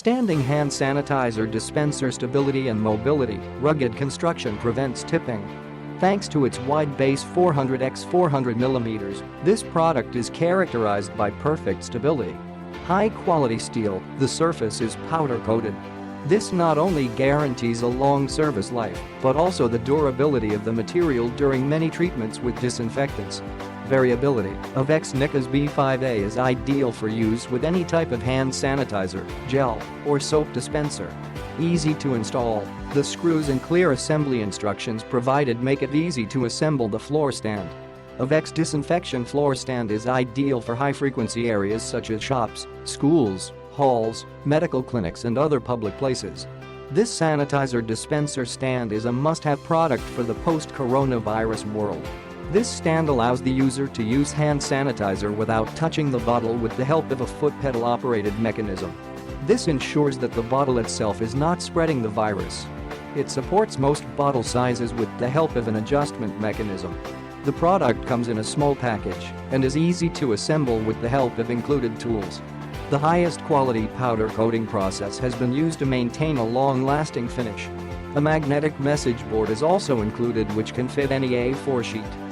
Standing hand sanitizer dispenser stability and mobility, rugged construction prevents tipping. Thanks to its wide base 400 x 400 mm, this product is characterized by perfect stability. High-quality steel, the surface is powder-coated. This not only guarantees a long service life, but also the durability of the material during many treatments with disinfectants. Variability. Avex NICAS B5A is ideal for use with any type of hand sanitizer, gel, or soap dispenser. Easy to install, the screws and clear assembly instructions provided make it easy to assemble the floor stand. Avex disinfection floor stand is ideal for high-frequency areas such as shops, schools, halls, medical clinics and other public places. This sanitizer dispenser stand is a must-have product for the post-coronavirus world. This stand allows the user to use hand sanitizer without touching the bottle with the help of a foot pedal-operated mechanism. This ensures that the bottle itself is not spreading the virus. It supports most bottle sizes with the help of an adjustment mechanism. The product comes in a small package and is easy to assemble with the help of included tools. The highest quality powder coating process has been used to maintain a long-lasting finish. A magnetic message board is also included which can fit any A4 sheet.